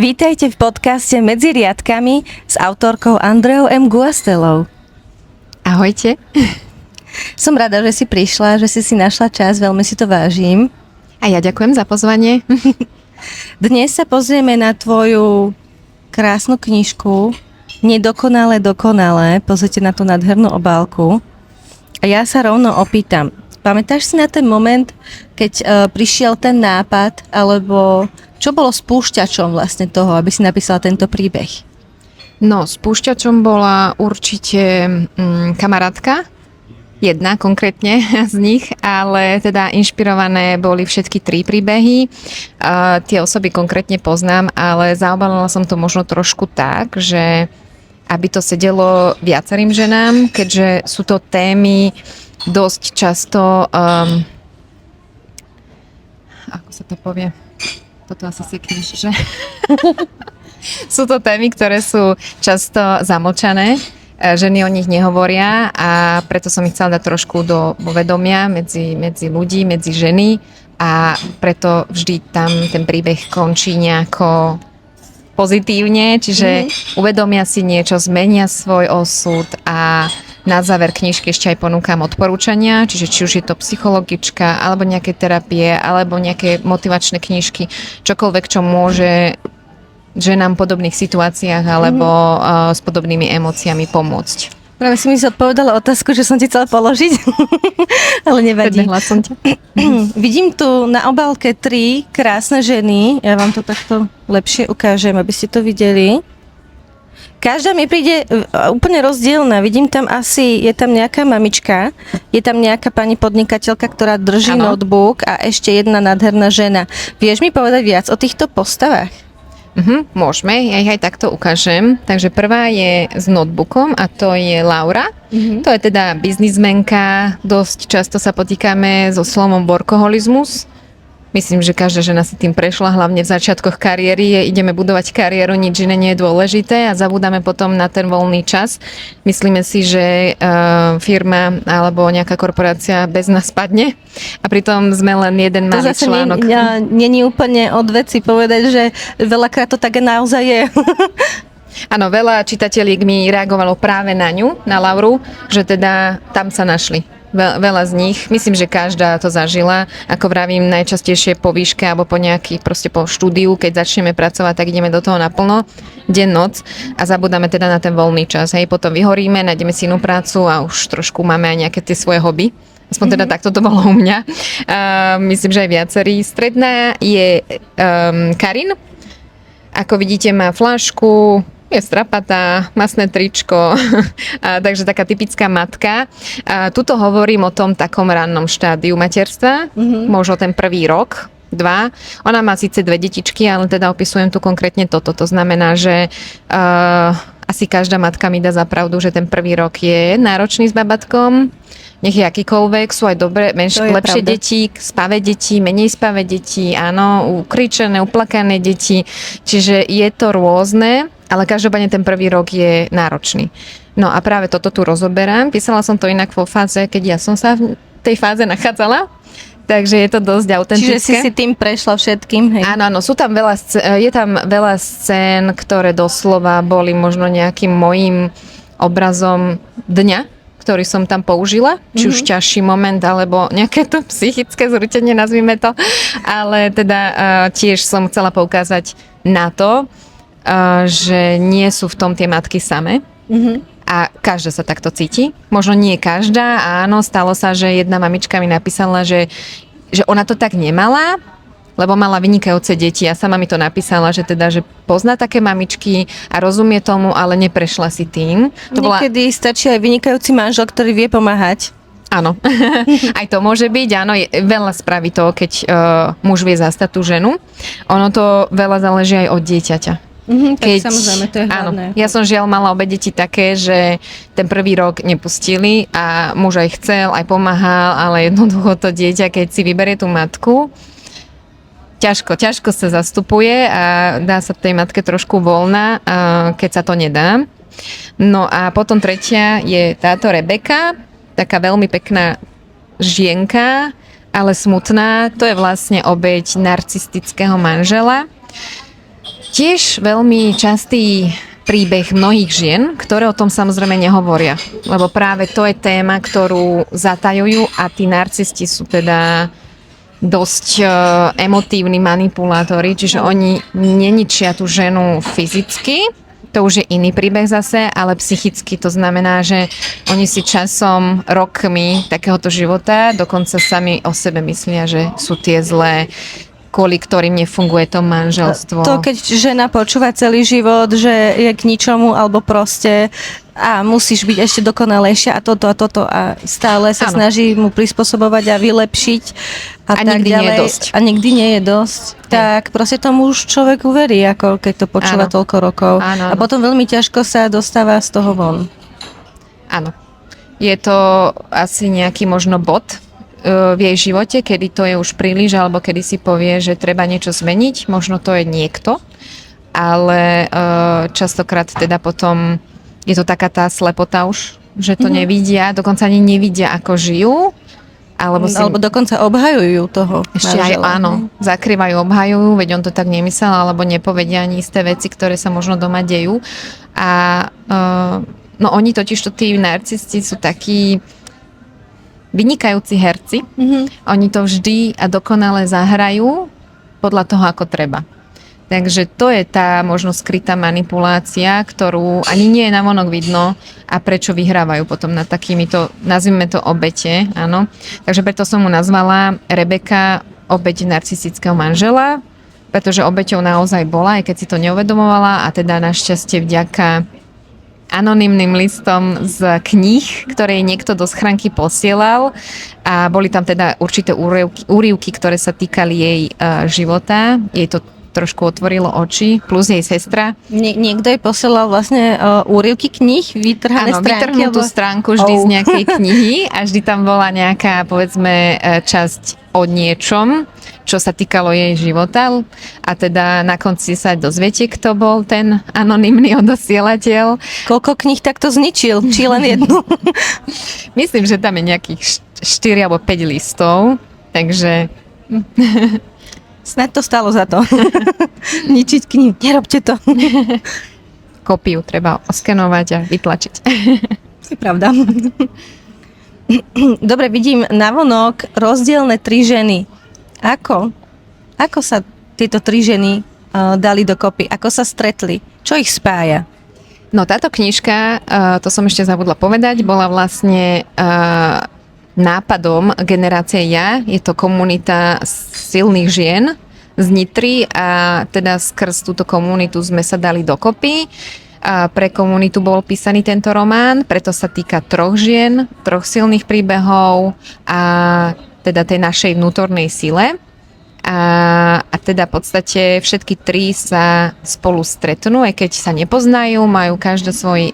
Vítajte v podcaste Medzi riadkami s autorkou Andreou M. Guastelou. Ahojte. Som rada, že si prišla, že si našla čas, veľmi si to vážim. A ja ďakujem za pozvanie. Dnes sa pozrieme na tvoju krásnu knižku Nedokonale dokonalé. Pozrite na tú nádhernú obálku. A ja sa rovno opýtam, pamätáš si na ten moment, keď prišiel ten nápad, alebo čo bolo spúšťačom vlastne toho, aby si napísala tento príbeh? No, spúšťačom bola určite kamarátka, jedna konkrétne z nich, ale teda inšpirované boli všetky 3 príbehy. Tie osoby konkrétne poznám, ale zaobalila som to možno trošku tak, že aby to sedelo viacerým ženám, keďže sú to témy dosť často, ako sa to povie, toto asi sekneš, že? Sú to témy, ktoré sú často zamlčané, ženy o nich nehovoria a preto som ich chcela dať trošku do povedomia medzi ľudí, medzi ženy a preto vždy tam ten príbeh končí nejako pozitívne, čiže uvedomia si niečo, zmenia svoj osud a na záver knižky ešte aj ponúkam odporúčania, čiže či už je to psychologička, alebo nejaké terapie, alebo nejaké motivačné knižky, čokoľvek, čo môže ženám v podobných situáciách alebo s podobnými emóciami pomôcť. Práve si mi zodpovedala otázku, že som ti chcela položiť, ale nevadí. Predbehla som ťa. Vidím tu na obálke 3 krásne ženy. Ja vám to takto lepšie ukážem, aby ste to videli. Každá mi príde úplne rozdielna. Vidím tam je tam nejaká mamička, je tam nejaká pani podnikateľka, ktorá drží notebook a ešte jedna nádherná žena. Vieš mi povedať viac o týchto postavách? Môžeme, ja ich aj takto ukážem. Takže prvá je s notebookom a to je Laura. To je teda biznismenka, dosť často sa potýkame so slovom workoholizmus. Myslím, že každá žena si tým prešla, hlavne v začiatkoch kariéry. Ideme budovať kariéru, nič iné nie je dôležité a zabúdame potom na ten voľný čas. Myslíme si, že firma alebo nejaká korporácia bez nás padne a pritom sme len jeden malý článok. To zase nie je úplne od veci povedať, že veľakrát to tak naozaj je. Áno, veľa čitateľiek mi reagovalo práve na ňu, na Lauru, že teda tam sa našli. Veľa z nich, myslím, že každá to zažila, ako vravím, najčastejšie po výške alebo po po štúdiu, keď začneme pracovať, tak ideme do toho naplno, deň, noc a zabudáme teda na ten voľný čas. Hej, potom vyhoríme, nájdeme si inú prácu a už trošku máme aj nejaké tie svoje hobby. Aspoň teda takto to bolo u mňa. Myslím, že aj viacerí. Stredná je Karin. Ako vidíte, má fľašku, je strapatá, masné tričko, takže taká typická matka. Tuto hovorím o tom takom rannom štádiu materstva, možno ten prvý rok, 2. Ona má síce 2 detičky, ale teda opisujem tu konkrétne toto. To znamená, že asi každá matka mi dá za pravdu, že ten prvý rok je náročný s babatkom. Nech je akýkoľvek, sú aj dobré, lepšie pravda. Deti, spavé deti, menej spavé deti, áno, ukričené, uplakané deti. Čiže je to rôzne, ale každopádne ten prvý rok je náročný. No a práve toto tu rozoberám. Písala som to inak vo fáze, keď ja som sa v tej fáze nachádzala. Takže je to dosť autentické. Čiže si tým prešla všetkým, hej? Áno, sú tam je tam veľa scén, ktoré doslova boli možno nejakým mojím obrazom dňa, ktorý som tam použila, či už ťažší moment, alebo nejaké to psychické zrútenie, nazvime to. Ale teda tiež som chcela poukázať na to, že nie sú v tom tie matky same. A každá sa takto cíti. Možno nie každá, áno, stalo sa, že jedna mamička mi napísala, že ona to tak nemala, lebo mala vynikajúce deti a sama mi to napísala, že pozná také mamičky a rozumie tomu, ale neprešla si tým. Niekedy stačí aj vynikajúci manžel, ktorý vie pomáhať. Áno, aj to môže byť, áno, veľa spraví to, keď muž vie zastať tú ženu. Ono to veľa záleží aj od dieťaťa. Tak samozrejme, to je hlavné. Áno, ja som žiaľ mala obe deti také, že ten prvý rok nepustili a muž aj chcel, aj pomáhal, ale jednoducho to dieťa, keď si vyberie tú matku, ťažko sa zastupuje a dá sa tej matke trošku voľna, keď sa to nedá. No a potom tretia je táto Rebeka, taká veľmi pekná žienka, ale smutná. To je vlastne obeť narcistického manžela. Tiež veľmi častý príbeh mnohých žien, ktoré o tom samozrejme nehovoria. Lebo práve to je téma, ktorú zatajujú a tí narcisti sú teda dosť emotívni manipulátori, čiže oni neničia tú ženu fyzicky, to už je iný príbeh zase, ale psychicky to znamená, že oni si časom, rokmi takéhoto života dokonca sami o sebe myslia, že sú tie zlé, kvôli ktorým nefunguje to manželstvo. To keď žena počúva celý život, že je k ničomu, alebo proste a musíš byť ešte dokonalejšia a toto a stále sa snaží mu prispôsobovať a vylepšiť a tak nikdy ďalej. Nie je dosť. A nikdy nie je dosť. Tak proste tomu už človek uverí, ako keď to počúva toľko rokov. Áno. A potom veľmi ťažko sa dostáva z toho von. Áno. Je to asi nejaký možno bod v jej živote, kedy to je už príliš, alebo kedy si povie, že treba niečo zmeniť. Možno to je niekto, ale častokrát teda potom je to taká tá slepota už, že to nevidia, dokonca ani nevidia, ako žijú. Alebo dokonca obhajujú toho ešte manžela. aj áno, zakrývajú, obhajujú, veď on to tak nemyslel, alebo nepovedia ani isté veci, ktoré sa možno doma dejú. A no oni totižto, tí narcisti sú takí vynikajúci herci. Oni to vždy a dokonale zahrajú podľa toho, ako treba. Takže to je tá možno skrytá manipulácia, ktorú ani nie je navonok vidno a prečo vyhrávajú potom nad takýmito, nazvime to obete, áno. Takže preto som mu nazvala Rebeka obeť narcistického manžela, pretože obeťou naozaj bola, aj keď si to neuvedomovala a teda našťastie vďaka anonymným listom z kníh, ktoré jej niekto do schránky posielal a boli tam teda určité úryvky, ktoré sa týkali jej života. Jej to trošku otvorilo oči, plus jej sestra. Niekto jej posielal vlastne úryvky kníh, vytrhané stránky? Áno, vytrhnutú stránku vždy z nejakej knihy a vždy tam bola nejaká, povedzme, časť o niečom, čo sa týkalo jej života a teda na konci sa dozviete, kto bol ten anonymný odosielateľ. Koľko kníh takto zničil? Či len jednu? Myslím, že tam je nejakých 4 alebo 5 listov, takže snad to stalo za to. Ničiť knihy. Nerobte to. Kópiu treba oskenovať a vytlačiť. To je pravda. Dobre, vidím navonok rozdielne 3 ženy. Ako sa tieto 3 ženy dali dokopy? Ako sa stretli? Čo ich spája? No táto knižka, to som ešte zabudla povedať, bola vlastne nápadom Generácie Ja. Je to komunita silných žien z Nitry a teda skrz túto komunitu sme sa dali dokopy. A pre komunitu bol písaný tento román, preto sa týka 3 žien, 3 silných príbehov a teda tej našej vnútornej sile. A teda v podstate všetky 3 sa spolu stretnú, aj keď sa nepoznajú, majú každý svoj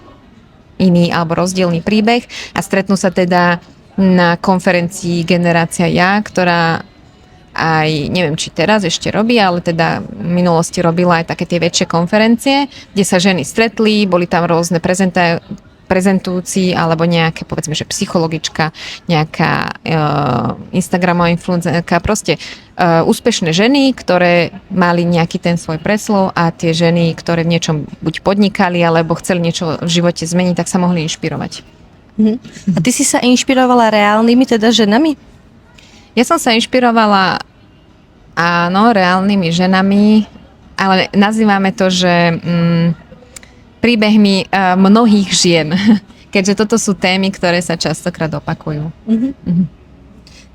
iný alebo rozdielný príbeh a stretnú sa teda na konferencii Generácia Ja, ktorá aj, neviem, či teraz ešte robí, ale teda v minulosti robila aj také tie väčšie konferencie, kde sa ženy stretli, boli tam rôzne prezentujúci alebo nejaké, povedzme, že psychologička, nejaká Instagramová influencerka, proste úspešné ženy, ktoré mali nejaký ten svoj preslov a tie ženy, ktoré v niečom buď podnikali, alebo chceli niečo v živote zmeniť, tak sa mohli inšpirovať. A ty si sa inšpirovala reálnymi teda ženami? Ja som sa inšpirovala, áno, reálnymi ženami, ale nazývame to, že príbehmi mnohých žien, keďže toto sú témy, ktoré sa častokrát opakujú.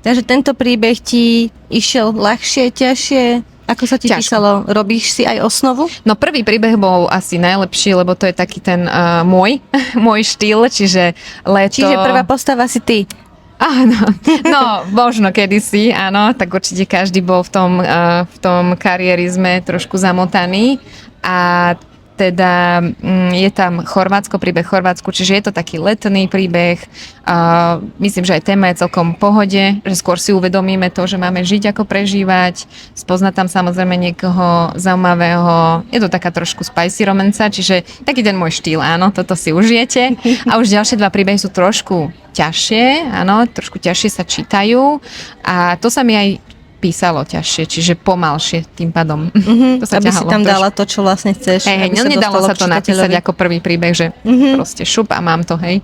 Takže tento príbeh ti išiel ľahšie, ťažšie? Ako sa ti písalo? Robíš si aj osnovu? No prvý príbeh bol asi najlepší, lebo to je taký ten môj štýl, čiže leto... Čiže prvá postava si ty. Áno, no možno kedysi, áno, tak určite každý bol v tom karierizme trošku zamotaný a teda je tam Chorvátsko, príbeh Chorvátsku, čiže je to taký letný príbeh. Myslím, že aj téma je celkom v pohode, že skôr si uvedomíme to, že máme žiť, ako prežívať, spoznať tam samozrejme niekoho zaujímavého. Je to taká trošku spicy romanca, čiže taký ten môj štýl, áno, toto si užijete. A už ďalšie 2 príbehy sú trošku ťažšie, áno, trošku ťažšie sa čítajú a to sa mi aj písalo ťažšie, čiže pomalšie tým pádom. To sa Aby si ťahalo tam trošku. dala to, čo vlastne chceš. Hej, aby nedalo dostalo sa k to napísať čitateľovi. ako prvý príbeh, že proste šup a mám to, hej.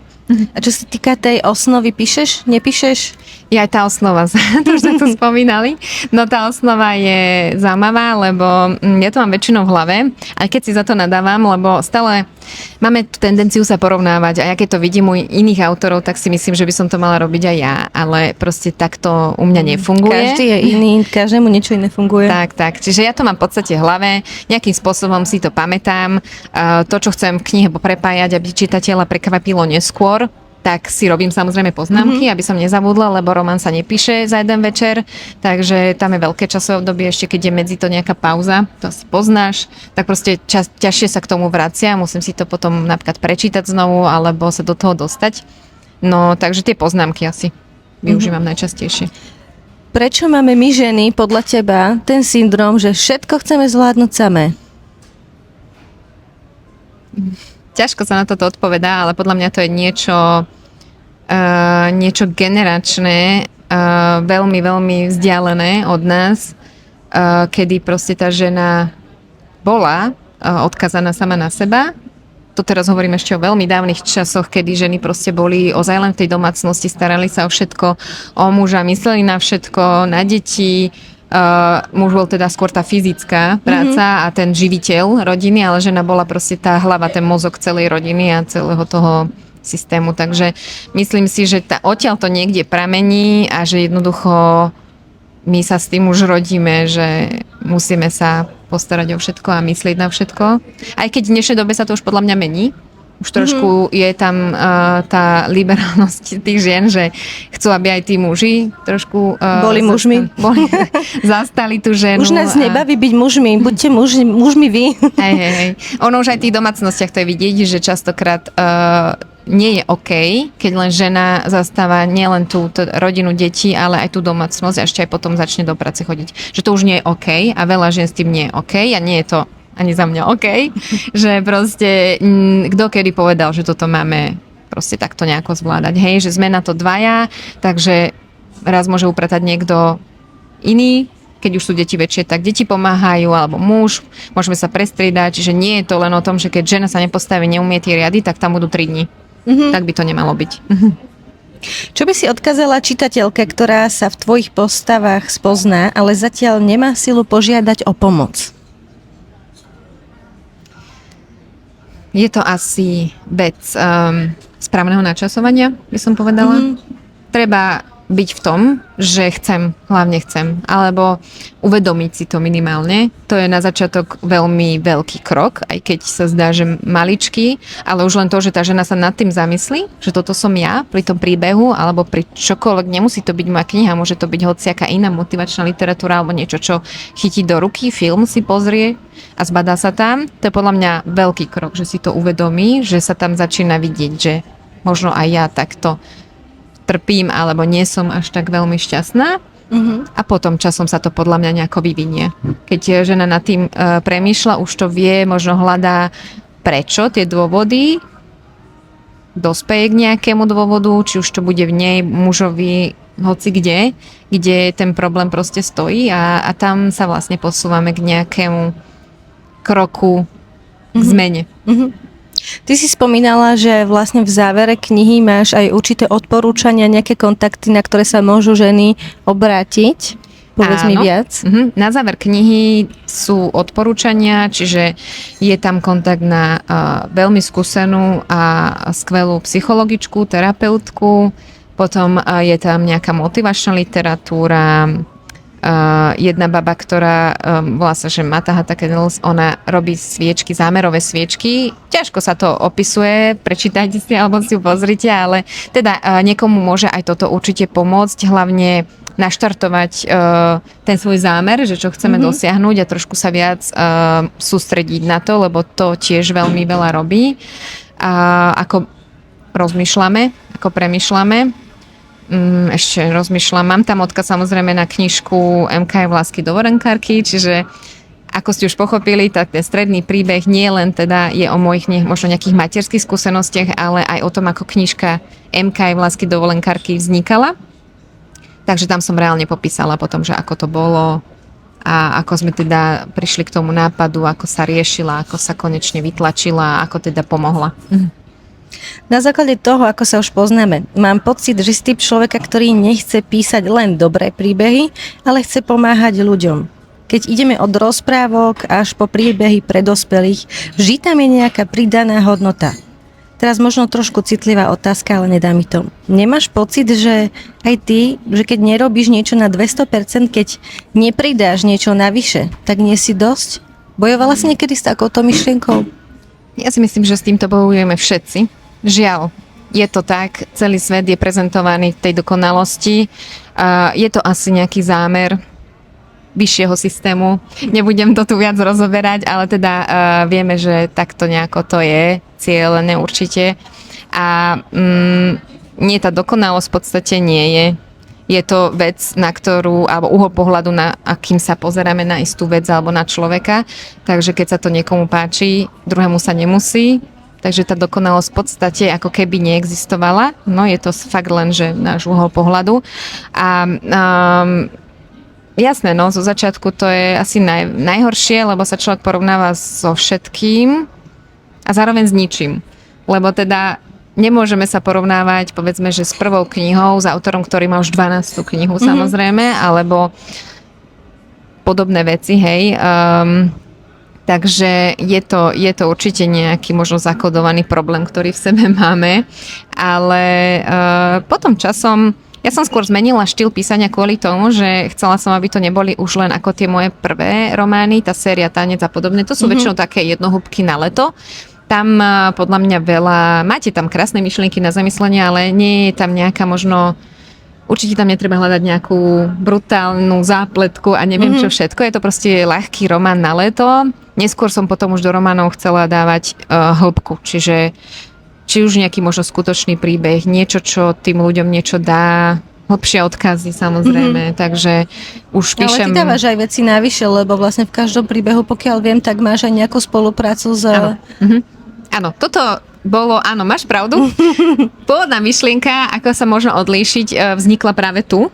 A čo sa týka tej osnovy, píšeš? Nepíšeš? Je aj tá osnova, to už sme tu spomínali. No tá osnova je zaujímavá, lebo ja to mám väčšinou v hlave, aj keď si za to nadávam, lebo stále máme tú tendenciu sa porovnávať a ja keď to vidím u iných autorov, tak si myslím, že by som to mala robiť aj ja, ale proste takto u mňa nefunguje. Každý je iný, každému niečo iné funguje. Tak. Čiže ja to mám v podstate v hlave, nejakým spôsobom si to pamätám. To, čo chcem v knihe prepájať, aby čitateľa prekvapilo neskôr, tak si robím samozrejme poznámky, aby som nezabudla, lebo román sa nepíše za jeden večer, takže tam je veľké časové obdobie, ešte keď je medzi to nejaká pauza, to si poznáš, tak proste ťažšie sa k tomu vracia, musím si to potom napríklad prečítať znovu, alebo sa do toho dostať. No, takže tie poznámky asi využívam najčastejšie. Prečo máme my ženy, podľa teba, ten syndrom, že všetko chceme zvládnuť samé? Ťažko sa na toto odpovedá, ale podľa mňa to je niečo generačné, veľmi, veľmi vzdialené od nás, kedy proste tá žena bola odkazaná sama na seba. To teraz hovorím ešte o veľmi dávnych časoch, kedy ženy proste boli ozaj len v tej domácnosti, starali sa o všetko, o muža, mysleli na všetko, na deti. Muž bol teda skôr tá fyzická práca a ten živiteľ rodiny, ale žena bola proste tá hlava, ten mozog celej rodiny a celého toho systému. Takže myslím si, že odtiaľ to niekde pramení a že jednoducho my sa s tým už rodíme, že musíme sa postarať o všetko a myslieť na všetko. Aj keď v dnešnej dobe sa to už podľa mňa mení. Už trošku je tam tá liberálnosť tých žien, že chcú, aby aj tí muži trošku Boli mužmi. Zastali tú ženu. Už nás nebaví byť mužmi, buďte mužmi vy. Hej. Ono už aj v tých domácnostiach to je vidieť, že častokrát nie je OK, keď len žena zastáva nielen tú rodinu detí, ale aj tú domácnosť a ešte aj potom začne do práce chodiť. Že to už nie je OK a veľa žien s tým nie je OK a nie je to ani za mňa OK, že proste kto kedy povedal, že toto máme proste takto nejako zvládať. Hej, že sme na to dvaja, takže raz môže upratať niekto iný, keď už sú deti väčšie, tak deti pomáhajú, alebo muž, môžeme sa prestriedať, čiže nie je to len o tom, že keď žena sa nepostaví, neumie tie riady, tak tam budú 3 dni. Tak by to nemalo byť. Čo by si odkázala čitateľke, ktorá sa v tvojich postavách spozná, ale zatiaľ nemá silu požiadať o pomoc? Je to asi vec správneho načasovania, by som povedala. Treba byť v tom, že hlavne chcem, alebo uvedomiť si to minimálne. To je na začiatok veľmi veľký krok, aj keď sa zdá, že maličký, ale už len to, že tá žena sa nad tým zamyslí, že toto som ja pri tom príbehu, alebo pri čokoľvek, nemusí to byť moja kniha, môže to byť hociaká iná motivačná literatúra, alebo niečo, čo chytí do ruky, film si pozrie a zbadá sa tam. To je podľa mňa veľký krok, že si to uvedomí, že sa tam začína vidieť, že možno aj ja takto trpím, alebo nie som až tak veľmi šťastná. A potom časom sa to podľa mňa nejako vyvinie. Keď žena nad tým premýšľa, už to vie, možno hľadá prečo, tie dôvody, dospeje k nejakému dôvodu, či už to bude v nej, mužovi, hoci kde ten problém proste stojí a tam sa vlastne posúvame k nejakému kroku, k zmene. Ty si spomínala, že vlastne v závere knihy máš aj určité odporúčania, nejaké kontakty, na ktoré sa môžu ženy obrátiť. Povedz mi viac. Na záver knihy sú odporúčania, čiže je tam kontakt na veľmi skúsenú a skvelú psychologičku, terapeutku, potom je tam nejaká motivačná literatúra, jedna baba, ktorá volá sa, že Matahata Candles, ona robí sviečky, zámerové sviečky. Ťažko sa to opisuje, prečítajte si alebo si ju pozrite, ale teda niekomu môže aj toto určite pomôcť, hlavne naštartovať ten svoj zámer, že čo chceme dosiahnuť a trošku sa viac sústrediť na to, lebo to tiež veľmi veľa robí. Ako rozmýšľame, ako premýšľame. Ešte rozmýšľam. Mám tam odkaz samozrejme na knižku MK Vlásky dovolenkárky, čiže ako ste už pochopili, tak ten stredný príbeh nie len teda je o mojich možno nejakých materských skúsenostiach, ale aj o tom, ako knižka MK Vlásky dovolenkárky vznikala. Takže tam som reálne popísala potom, že ako to bolo a ako sme teda prišli k tomu nápadu, ako sa riešila, ako sa konečne vytlačila, ako teda pomohla. Na základe toho, ako sa už poznáme, mám pocit, že si typ človeka, ktorý nechce písať len dobré príbehy, ale chce pomáhať ľuďom. Keď ideme od rozprávok až po príbehy pre dospelých, vždy tam je nejaká pridaná hodnota. Teraz možno trošku citlivá otázka, ale nedá mi to. Nemáš pocit, že aj ty, že keď nerobíš niečo na 200%, keď nepridáš niečo navyše, tak nie si dosť? Bojovala si niekedy s takouto myšlienkou? Ja si myslím, že s týmto bojujeme všetci. Žiaľ, je to tak, celý svet je prezentovaný v tej dokonalosti. Je to asi nejaký zámer vyššieho systému. Nebudem to tu viac rozoberať, ale teda vieme, že takto nejako to je, cieľené určite. A nie, tá dokonalosť v podstate nie je. Je to vec, na ktorú, alebo uhol pohľadu, na akým sa pozeráme na istú vec alebo na človeka. Takže keď sa to niekomu páči, druhému sa nemusí. Takže tá dokonalosť v podstate ako keby neexistovala. No je to fakt len, že náš uhol pohľadu. A jasné, no, zo začiatku to je asi najhoršie, lebo sa človek porovnáva so všetkým a zároveň s ničím. Lebo teda nemôžeme sa porovnávať, povedzme, že s prvou knihou, s autorom, ktorý má už 12. knihu, samozrejme, alebo podobné veci, hej. Takže je to určite nejaký možno zakodovaný problém, ktorý v sebe máme, ale potom časom ja som skôr zmenila štýl písania kvôli tomu, že chcela som, aby to neboli už len ako tie moje prvé romány, tá séria Tanec a podobne. To sú väčšinou také jednohúbky na leto. Tam podľa mňa veľa, máte tam krásne myšlienky na zamyslenie, ale nie je tam nejaká možno, určite tam netreba hľadať nejakú brutálnu zápletku a neviem čo všetko. Je to proste ľahký román na leto. Neskôr som potom už do románov chcela dávať hĺbku, čiže či už nejaký možno skutočný príbeh, niečo, čo tým ľuďom niečo dá, hlbšie odkazy samozrejme, takže už píšem... Ale ty dávaš aj veci navyše, lebo vlastne v každom príbehu, pokiaľ viem, tak máš aj nejakú spoluprácu s... Áno, toto bolo, áno, máš pravdu. Pôvodná myšlienka, ako sa možno odlíšiť, vznikla práve tu.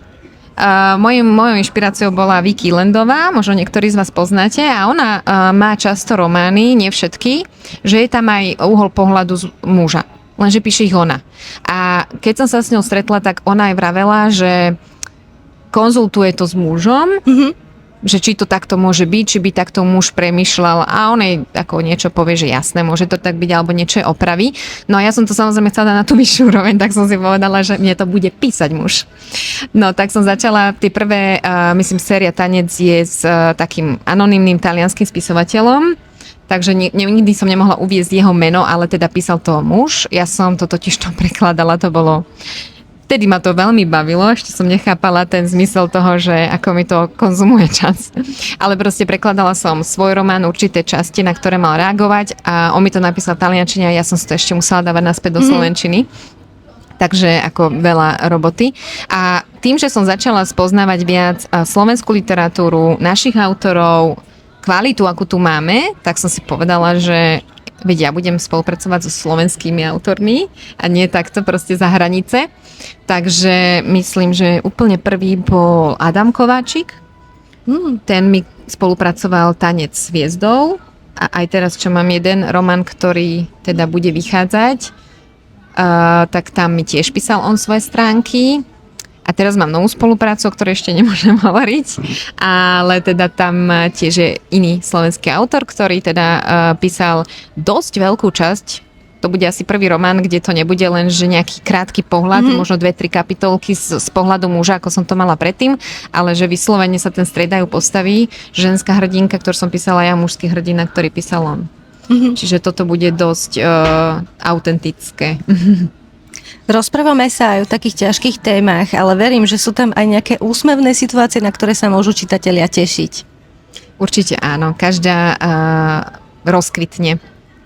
Mojou inšpiráciou bola Vicky Landová, možno niektorí z vás poznáte, a ona má často romány, nie všetky, že je tam aj uhol pohľadu z muža, lenže píše ich ona. A keď som sa s ňou stretla, tak ona aj vravela, že konzultuje to s mužom, že či to takto môže byť, či by takto muž premýšľal, a on jej ako niečo povie, že jasné, môže to tak byť, alebo niečo opraví. No a ja som to samozrejme chcela na tú vyššiu úroveň, tak som si povedala, že mne to bude písať muž. No tak som začala, tie prvé, myslím, séria Tanec je s takým anonymným talianským spisovateľom, takže nikdy som nemohla uviesť jeho meno, ale teda písal to muž. Ja som to totiž to prekladala, to bolo... Vtedy ma to veľmi bavilo, ešte som nechápala ten zmysel toho, že ako mi to konzumuje čas. Ale proste prekladala som svoj román, určité časti, na ktoré mal reagovať, a on mi to napísal v taliančine a ja som si to ešte musela dávať naspäť do slovenčiny. Takže ako veľa roboty. A tým, že som začala spoznávať viac slovenskú literatúru, našich autorov, kvalitu, akú tu máme, tak som si povedala, že veď ja budem spolupracovať so slovenskými autormi a nie takto proste za hranice. Takže myslím, že úplne prvý bol Adam Kováčik. Ten mi spolupracoval Tanec s hviezdou a aj teraz, čo mám jeden román, ktorý teda bude vychádzať, tak tam mi tiež písal on svoje stránky. A teraz mám novú spoluprácu, o ktorej ešte nemôžem hovoriť, ale teda tam tiež je iný slovenský autor, ktorý teda písal dosť veľkú časť. To bude asi prvý román, kde to nebude len, že nejaký krátky pohľad, možno 2-3 kapitolky z pohľadu muža, ako som to mala predtým, ale že vyslovene sa ten striedajú postaví. Ženská hrdinka, ktorú som písala ja, mužský hrdina, ktorý písal on. Čiže toto bude dosť autentické. Rozprávame sa aj o takých ťažkých témach, ale verím, že sú tam aj nejaké úsmevné situácie, na ktoré sa môžu čitatelia tešiť. Určite áno. Každá rozkvitne.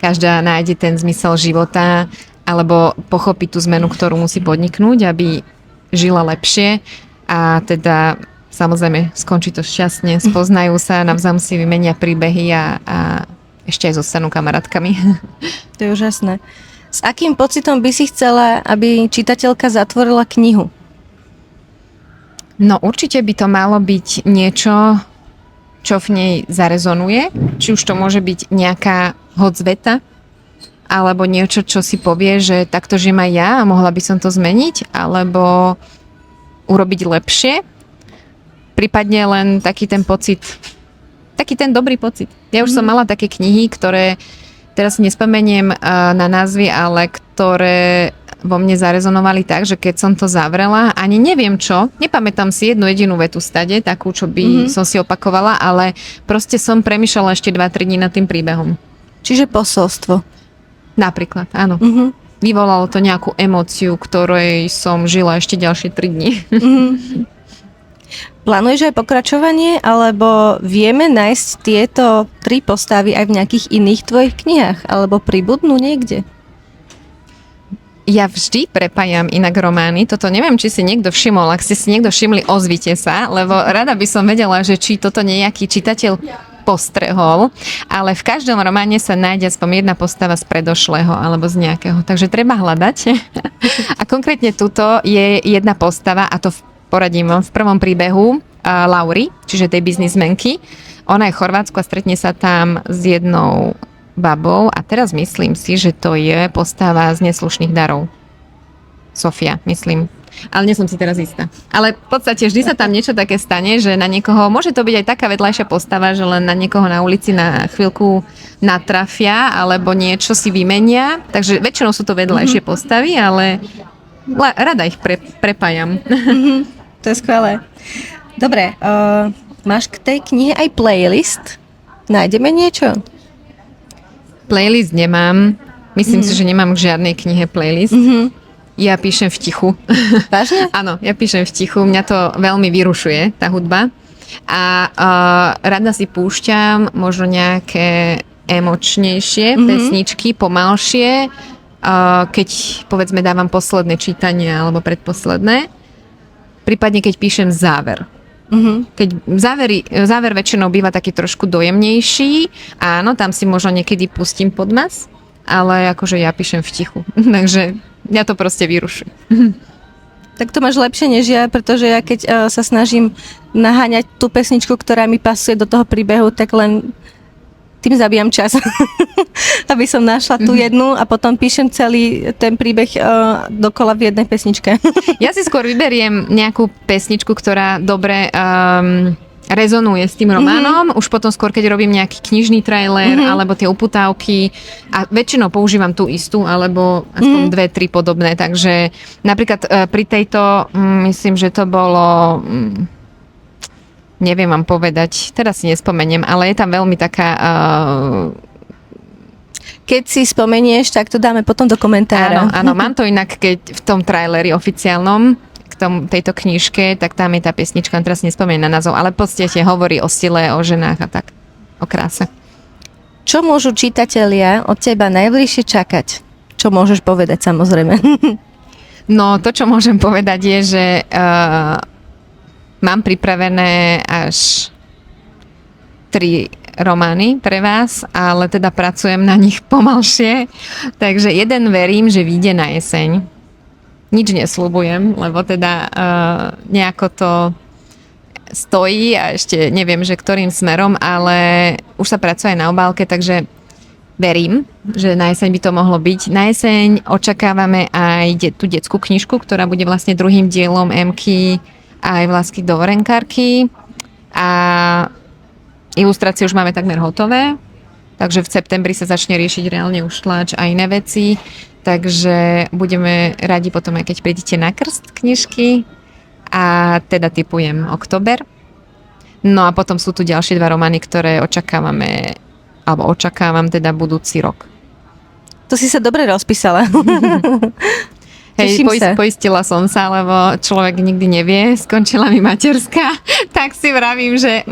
Každá nájde ten zmysel života alebo pochopí tú zmenu, ktorú musí podniknúť, aby žila lepšie, a teda samozrejme skončí to šťastne, spoznajú sa, navzájom si vymenia príbehy a ešte aj zostanú kamarátkami. To je úžasné. S akým pocitom by si chcela, aby čitateľka zatvorila knihu? No určite by to malo byť niečo, čo v nej zarezonuje. Či už to môže byť nejaká hodzveta, alebo niečo, čo si povie, že takto žijem aj ja a mohla by som to zmeniť, alebo urobiť lepšie. Prípadne len taký ten pocit, taký ten dobrý pocit. Ja už som mala také knihy, ktoré, teraz si nespomeniem na názvy, ale ktoré vo mne zarezonovali tak, že keď som to zavrela, ani neviem čo, nepamätám si jednu jedinú vetu stade, takú, čo by som si opakovala, ale proste som premýšľala ešte 2-3 dní nad tým príbehom. Čiže posolstvo. Napríklad, áno. Vyvolalo to nejakú emóciu, ktorej som žila ešte ďalšie 3 dní. Plánuješ aj pokračovanie, alebo vieme nájsť tieto 3 postavy aj v nejakých iných tvojich knihách, alebo pribudnú niekde? Ja vždy prepájam inak romány. Toto neviem, či si niekto všimol. Ak ste si niekto všimli, ozvite sa, lebo rada by som vedela, že či toto nejaký čitateľ postrehol, ale v každom románe sa nájde aspoň jedna postava z predošlého alebo z nejakého. Takže treba hľadať. A konkrétne tuto je jedna postava, a to poradím vám v prvom príbehu, Laury, čiže tej biznismenky. Ona je v Chorvátsku a stretne sa tam s jednou babou a teraz myslím si, že to je postava z Neslušných darov. Sofia, myslím. Ale nie som si teraz istá. Ale v podstate vždy sa tam niečo také stane, že na niekoho, môže to byť aj taká vedľajšia postava, že len na niekoho na ulici na chvíľku natrafia, alebo niečo si vymenia. Takže väčšinou sú to vedľajšie postavy, ale rada ich prepájam. To je skvelé. Dobre, máš k tej knihe aj playlist? Nájdeme niečo? Playlist nemám. Myslím si, že nemám k žiadnej knihe playlist. Ja píšem v tichu. Vážne? Áno, ja píšem v tichu. Mňa to veľmi vyrušuje, tá hudba. A rada si púšťam možno nejaké emočnejšie pesničky, pomalšie, keď povedzme dávam posledné čítanie alebo predposledné. Prípadne keď píšem záver. Keď záver väčšinou býva taký trošku dojemnejší, áno, tam si možno niekedy pustím podmas, ale akože ja píšem v tichu, takže mňa to proste vyrušuje. Tak to máš lepšie než ja, pretože ja keď sa snažím naháňať tú pesničku, ktorá mi pasuje do toho príbehu, tak len tým zabíjam čas, aby som našla tú jednu a potom píšem celý ten príbeh dokola v jednej pesničke. Ja si skôr vyberiem nejakú pesničku, ktorá dobre rezonuje s tým románom. Už potom skôr, keď robím nejaký knižný trailer alebo tie uputávky a väčšinou používam tú istú alebo aspoň 2-3 podobné. Takže napríklad pri tejto myslím, že to bolo... Neviem vám povedať, teraz si nespomeniem, ale je tam veľmi taká... Keď si spomenieš, tak to dáme potom do komentára. Áno, mám to inak, keď v tom traileri oficiálnom, k tejto knižke, tak tam je tá pesnička, teraz si nespomeniem na názov, ale v podstate hovorí o stile, o ženách a tak, o kráse. Čo môžu čitatelia od teba najbližšie čakať? Čo môžeš povedať, samozrejme? No, to, čo môžem povedať je, že... Mám pripravené až 3 romány pre vás, ale teda pracujem na nich pomalšie. Takže jeden verím, že vyjde na jeseň. Nič nesľubujem, lebo teda nejako to stojí a ešte neviem, že ktorým smerom, ale už sa pracuje aj na obálke, takže verím, že na jeseň by to mohlo byť. Na jeseň očakávame aj tú detskú knižku, ktorá bude vlastne druhým dielom Emky aj Vlásky do Orenkárky a ilustrácie už máme takmer hotové, takže v septembri sa začne riešiť reálne už tlač a iné veci, takže budeme radi potom, aj keď prídete na krst knižky a teda tipujem október. No a potom sú tu ďalšie 2 romány, ktoré očakávam teda budúci rok. To si sa dobre rozpísala. Hej, poistila som sa, lebo človek nikdy nevie, skončila mi materská, tak si vravím, že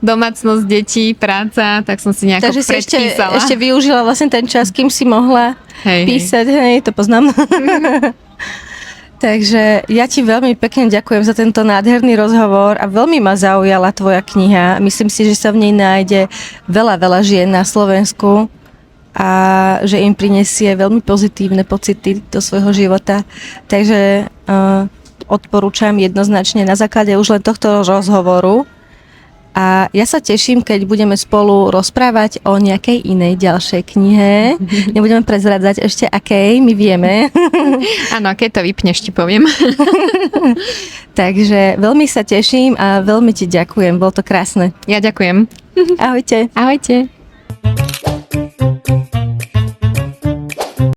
domácnosť, detí, práca, tak som si nejako predpísala. Takže ešte využila vlastne ten čas, kým si mohla písať, hej, to poznám. Takže ja ti veľmi pekne ďakujem za tento nádherný rozhovor a veľmi ma zaujala tvoja kniha. Myslím si, že sa v nej nájde veľa žien na Slovensku a že im prinesie veľmi pozitívne pocity do svojho života. Takže odporúčam jednoznačne na základe už len tohto rozhovoru. A ja sa teším, keď budeme spolu rozprávať o nejakej inej ďalšej knihe. Nebudeme prezradzať ešte akej, my vieme. Áno, keď to vypneš, ti poviem. Takže veľmi sa teším a veľmi ti ďakujem, bolo to krásne. Ja ďakujem. Ahojte. Ahojte.